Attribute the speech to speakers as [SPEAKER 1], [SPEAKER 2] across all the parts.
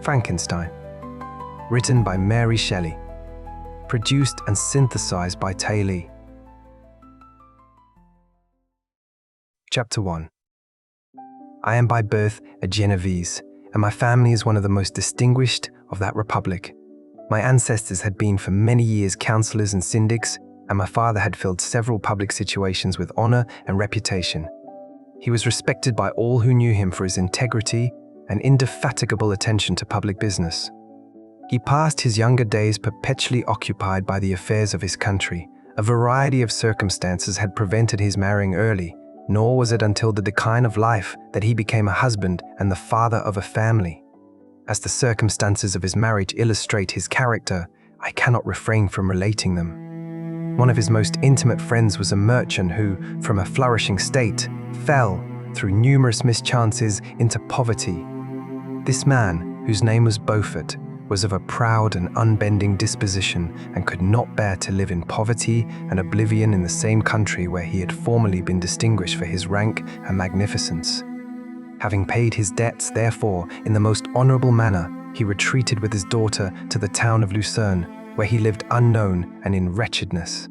[SPEAKER 1] Frankenstein. Written by Mary Shelley. Produced and synthesized by Taylor. Chapter 1. I am by birth a Genovese, and my family is one of the most distinguished of that republic. My ancestors had been for many years councillors and syndics, and my father had filled several public situations with honor and reputation. He was respected by all who knew him for his integrity and indefatigable attention to public business. He passed his younger days perpetually occupied by the affairs of his country. A variety of circumstances had prevented his marrying early, nor was it until the decline of life that he became a husband and the father of a family. As the circumstances of his marriage illustrate his character, I cannot refrain from relating them. One of his most intimate friends was a merchant who, from a flourishing state, fell, through numerous mischances, into poverty. This man, whose name was Beaufort, was of a proud and unbending disposition and could not bear to live in poverty and oblivion in the same country where he had formerly been distinguished for his rank and magnificence. Having paid his debts, therefore, in the most honorable manner, he retreated with his daughter to the town of Lucerne, where he lived unknown and in wretchedness.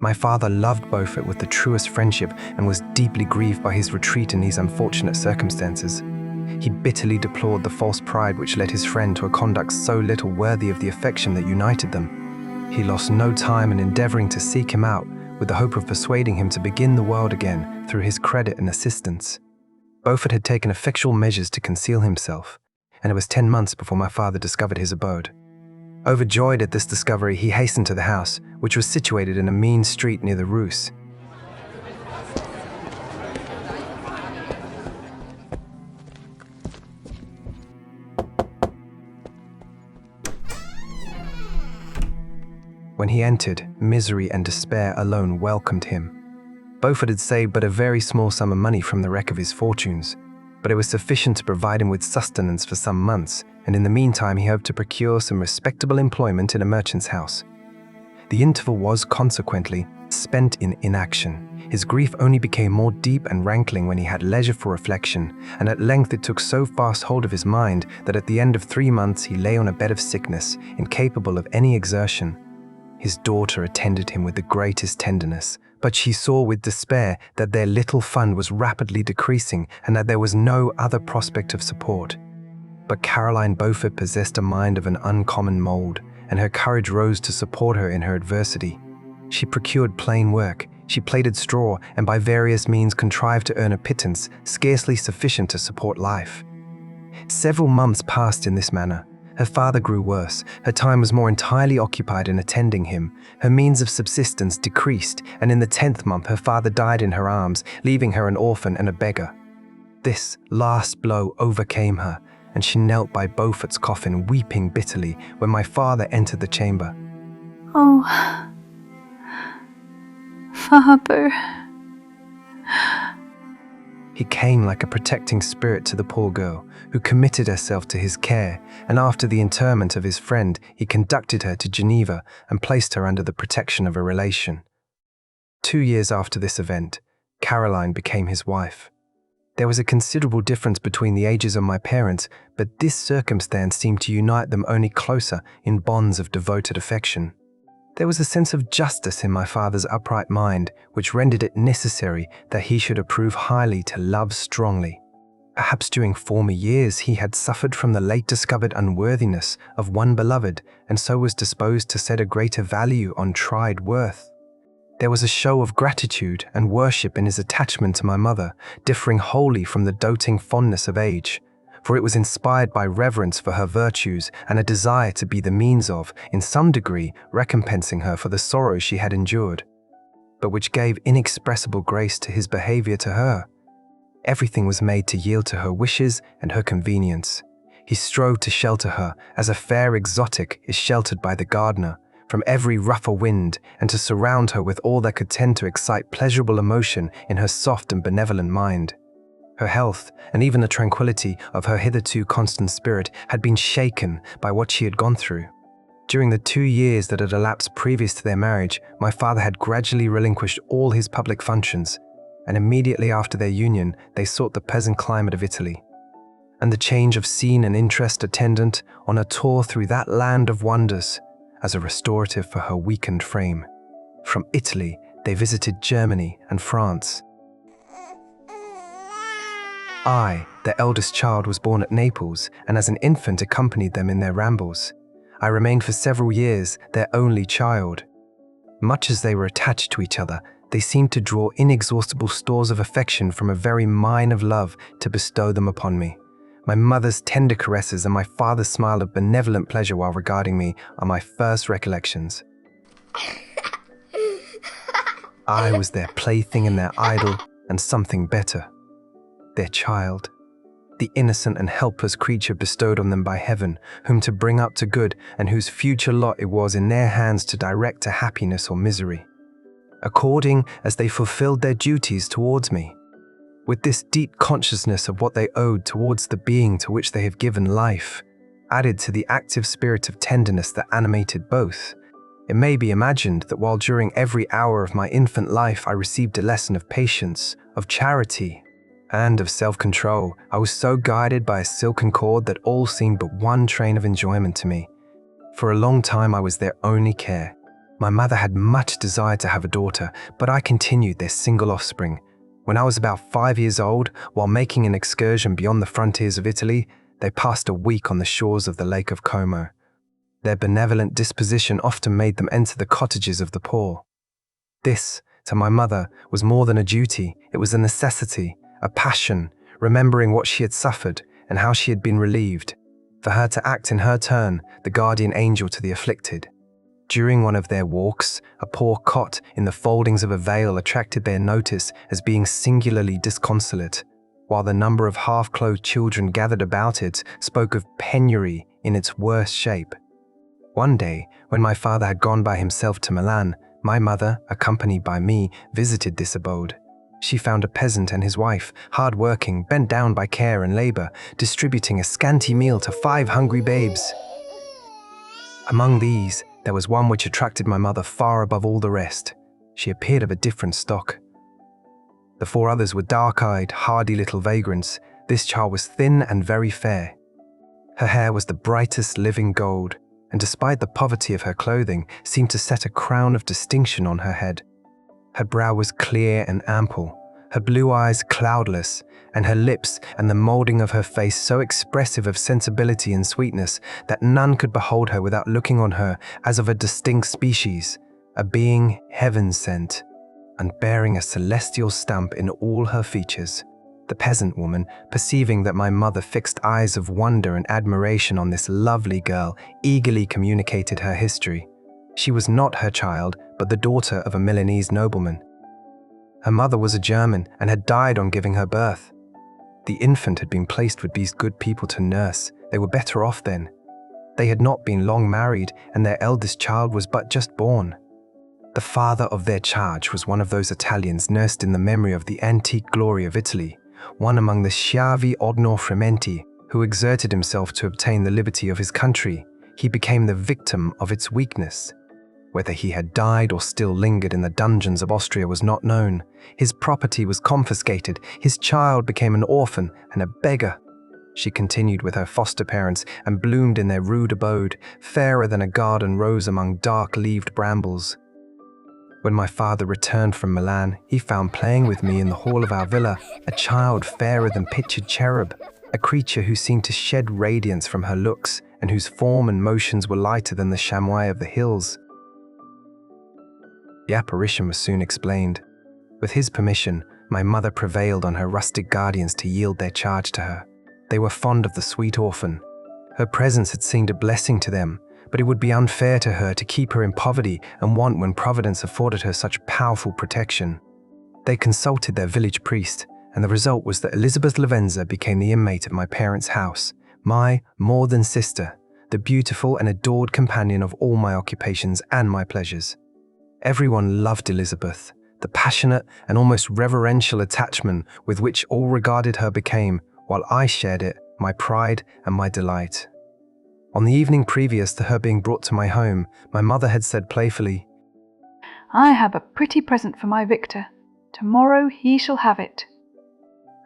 [SPEAKER 1] My father loved Beaufort with the truest friendship and was deeply grieved by his retreat in these unfortunate circumstances. He bitterly deplored the false pride which led his friend to a conduct so little worthy of the affection that united them. He lost no time in endeavoring to seek him out with the hope of persuading him to begin the world again through his credit and assistance. Beaufort had taken effectual measures to conceal himself, and it was 10 months before my father discovered his abode. Overjoyed at this discovery, he hastened to the house, which was situated in a mean street near the Rus. When he entered, misery and despair alone welcomed him. Beaufort had saved but a very small sum of money from the wreck of his fortunes, but it was sufficient to provide him with sustenance for some months, and in the meantime he hoped to procure some respectable employment in a merchant's house. The interval was, consequently, spent in inaction. His grief only became more deep and rankling when he had leisure for reflection, and at length it took so fast hold of his mind that at the end of 3 months he lay on a bed of sickness, incapable of any exertion. His daughter attended him with the greatest tenderness, but she saw with despair that their little fund was rapidly decreasing and that there was no other prospect of support. But Caroline Beaufort possessed a mind of an uncommon mold, and her courage rose to support her in her adversity. She procured plain work, she plaited straw, and by various means contrived to earn a pittance scarcely sufficient to support life. Several months passed in this manner. Her father grew worse, her time was more entirely occupied in attending him, her means of subsistence decreased, and in the 10th month her father died in her arms, leaving her an orphan and a beggar. This last blow overcame her, and she knelt by Beaufort's coffin weeping bitterly when my father entered the chamber.
[SPEAKER 2] "Oh, Father."
[SPEAKER 1] He came like a protecting spirit to the poor girl, who committed herself to his care, and after the interment of his friend, he conducted her to Geneva and placed her under the protection of a relation. 2 years after this event, Caroline became his wife. There was a considerable difference between the ages of my parents, but this circumstance seemed to unite them only closer in bonds of devoted affection. There was a sense of justice in my father's upright mind, which rendered it necessary that he should approve highly to love strongly. Perhaps during former years he had suffered from the late discovered unworthiness of one beloved, and so was disposed to set a greater value on tried worth. There was a show of gratitude and worship in his attachment to my mother, differing wholly from the doting fondness of age, for it was inspired by reverence for her virtues and a desire to be the means of, in some degree, recompensing her for the sorrows she had endured, but which gave inexpressible grace to his behavior to her. Everything was made to yield to her wishes and her convenience. He strove to shelter her, as a fair exotic is sheltered by the gardener, from every rougher wind, and to surround her with all that could tend to excite pleasurable emotion in her soft and benevolent mind. Her health, and even the tranquility of her hitherto constant spirit, had been shaken by what she had gone through. During the 2 years that had elapsed previous to their marriage, my father had gradually relinquished all his public functions, and immediately after their union, they sought the pleasant climate of Italy. and the change of scene and interest attendant on a tour through that land of wonders as a restorative for her weakened frame. From Italy, they visited Germany and France. I, their eldest child, was born at Naples and as an infant accompanied them in their rambles. I remained for several years their only child. Much as they were attached to each other, they seemed to draw inexhaustible stores of affection from a very mine of love to bestow them upon me. My mother's tender caresses and my father's smile of benevolent pleasure while regarding me are my first recollections. I was their plaything and their idol, and something better. Their child, the innocent and helpless creature bestowed on them by heaven, whom to bring up to good and whose future lot it was in their hands to direct to happiness or misery, according as they fulfilled their duties towards me. With this deep consciousness of what they owed towards the being to which they have given life, added to the active spirit of tenderness that animated both, it may be imagined that while during every hour of my infant life I received a lesson of patience, of charity, and of self-control, I was so guided by a silken cord that all seemed but one train of enjoyment to me. For a long time I was their only care. My mother had much desire to have a daughter, but I continued their single offspring. When I was about 5 years old, while making an excursion beyond the frontiers of Italy, they passed a week on the shores of the Lake of Como. Their benevolent disposition often made them enter the cottages of the poor. This, to my mother, was more than a duty, it was a necessity, a passion, remembering what she had suffered and how she had been relieved, for her to act in her turn the guardian angel to the afflicted. During one of their walks, a poor cot in the foldings of a veil attracted their notice as being singularly disconsolate, while the number of half-clothed children gathered about it spoke of penury in its worst shape. One day, when my father had gone by himself to Milan, my mother, accompanied by me, visited this abode. She found a peasant and his wife, hard-working, bent down by care and labor, distributing a scanty meal to 5 hungry babes. Among these, there was one which attracted my mother far above all the rest. She appeared of a different stock. The 4 others were dark-eyed, hardy little vagrants. This child was thin and very fair. Her hair was the brightest living gold, and despite the poverty of her clothing, seemed to set a crown of distinction on her head. Her brow was clear and ample, her blue eyes cloudless, and her lips and the moulding of her face so expressive of sensibility and sweetness that none could behold her without looking on her as of a distinct species, a being heaven-sent, and bearing a celestial stamp in all her features. The peasant woman, perceiving that my mother fixed eyes of wonder and admiration on this lovely girl, eagerly communicated her history. She was not her child, but the daughter of a Milanese nobleman. Her mother was a German and had died on giving her birth. The infant had been placed with these good people to nurse. They were better off then. They had not been long married, and their eldest child was but just born. The father of their charge was one of those Italians nursed in the memory of the antique glory of Italy, one among the schiavi odnor frementi, who exerted himself to obtain the liberty of his country. He became the victim of its weakness. Whether he had died or still lingered in the dungeons of Austria was not known. His property was confiscated, his child became an orphan and a beggar. She continued with her foster parents and bloomed in their rude abode, fairer than a garden rose among dark-leaved brambles. When my father returned from Milan, he found playing with me in the hall of our villa a child fairer than pictured cherub, a creature who seemed to shed radiance from her looks and whose form and motions were lighter than the chamois of the hills. The apparition was soon explained. With his permission, my mother prevailed on her rustic guardians to yield their charge to her. They were fond of the sweet orphan. Her presence had seemed a blessing to them, but it would be unfair to her to keep her in poverty and want when Providence afforded her such powerful protection. They consulted their village priest, and the result was that Elizabeth Lavenza became the inmate of my parents' house, my more than sister, the beautiful and adored companion of all my occupations and my pleasures. Everyone loved Elizabeth. The passionate and almost reverential attachment with which all regarded her became, while I shared it, my pride and my delight. On the evening previous to her being brought to my home, my mother had said playfully,
[SPEAKER 2] "I have a pretty present for my Victor. Tomorrow he shall have it."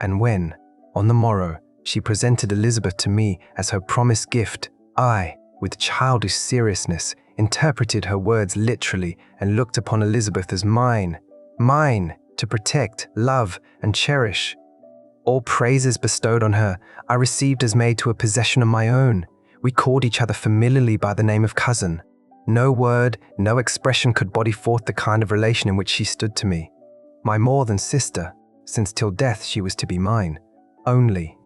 [SPEAKER 1] And when, on the morrow, She presented Elizabeth to me as her promised gift. I, with childish seriousness, interpreted her words literally and looked upon Elizabeth as mine to protect, love, and cherish. All praises bestowed on her I received as made to a possession of my own. We called each other familiarly by the name of cousin. No word, no expression could body forth the kind of relation in which she stood to me. My more than sister, since till death she was to be mine. Only,